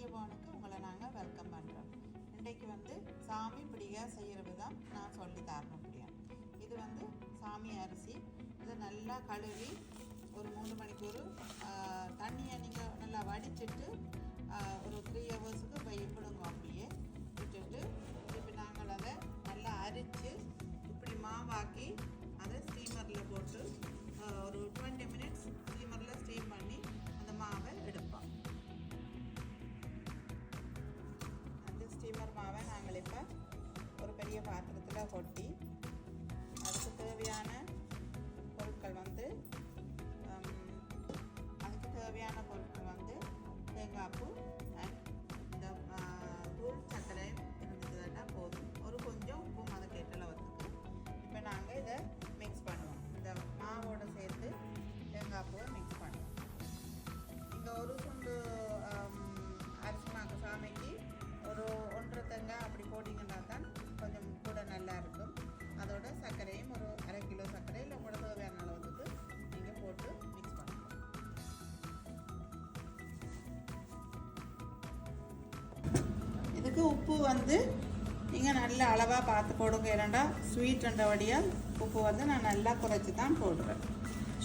வீடியோவானுக்கு உங்களை நாங்கள் வெல்கம் பண்ணுறோம். இன்றைக்கு சாமி பிடிகை செய்கிற விதம் நான் சொல்லி தரணும். முடியும். இது சாமி அரிசி. இதை நல்லா கழுவி ஒரு 3 மணிக்கூர் தண்ணியை நீங்கள் நல்லா வடிச்சிட்டு ஒரு 3 ஹவர்ஸுக்கு விடுங்க. அப்படியே விட்டுட்டு இப்போ நாங்கள் அதை நல்லா அரித்து இப்படி மாவாக்கி அதை ஸ்டீமரில் போட்டு ஒரு 20 மினிட்ஸ் ஸ்டீமரில் ஸ்டீம் பண்ணி அந்த மாவை எடுப்போம். அந்த ஸ்டீமர் மாவை நாங்கள் இப்போ ஒரு பெரிய பாத்திரத்தில் கொட்டி அதுக்கு தேவையான பொருட்கள் தேங்காய்ப்பூ அண்ட் இந்த தூள் சர்க்கரை இருந்துச்சுன்னா போதும். ஒரு கொஞ்சம் உப்பும் அதுக்கேற்ற அளவுக்கு. இப்போ நாங்கள் இதை மிக்ஸ் பண்ணுவோம். இந்த மாவோடு சேர்த்து தேங்காய்ப்பூவை மிக்ஸ் பண்ணுவோம். இங்கே ஒரு துண்டு அரிசி மாக்கு சாமிக்கு ஒரு 1.5 தேங்காய் அப்படி போட்டிங்கன்னா தான் கொஞ்சம் கூட நல்லா இருக்கும். அதோட சர்க்கரையும் ஒரு 1/2 கிலோ சர்க்கரை இல்லை கூட தேவையான அளவுக்கு நீங்கள் போட்டு மிக்ஸ் பண்ணுவோம். இதுக்கு உப்பு நீங்கள் நல்ல அளவாக பார்த்து போடுங்க. ஏன்னா ஸ்வீட்ன்றபடியாக உப்பு நான் நல்லா குறைச்சி தான் போடுறேன்.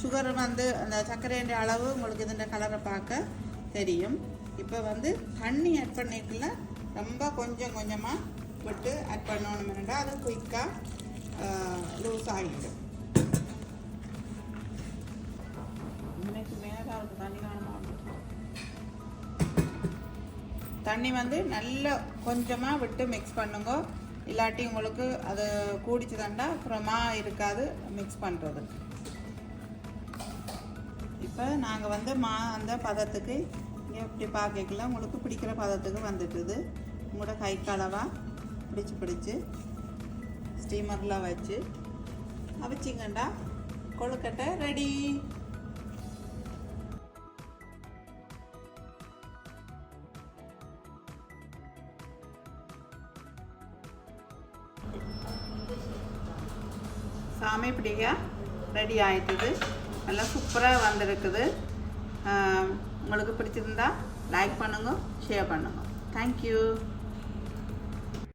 சுகர் அந்த சர்க்கரைன்ற அளவு உங்களுக்கு இதுன்ற கலரை பார்க்க தெரியும். இப்போ தண்ணி ஆட் பண்ணிக்கல ரொம்ப கொஞ்சம் கொஞ்சமாக விட்டு ஆட் பண்ணணும்னா அது குயிக்காக லூஸ் ஆகிடும். இன்னைக்கு மேலே தண்ணி காணமாக தண்ணி நல்லா கொஞ்சமாக விட்டு மிக்ஸ் பண்ணுங்க. இல்லாட்டி உங்களுக்கு அது கூடிச்சுதாண்டா அப்புறமா இருக்காது மிக்ஸ் பண்ணுறது. இப்போ நாங்கள் அந்த பதத்துக்கு இங்கே இப்படி பார்க்கல உங்களுக்கு பிடிக்கிற பதத்துக்கு வந்துட்டுது. உங்களோட கை களவாக பிடிச்சி ஸ்டீமரில் வச்சு அவிச்சிங்கண்டா கொழுக்கட்டை ரெடி. சாமி பிடிகை ரெடி ஆகிட்டுது. நல்லா சூப்பராக வந்திருக்குது. உங்களுக்கு பிடிச்சிருந்தா லைக் பண்ணுங்க, ஷேர் பண்ணுங்க. தேங்க்யூ.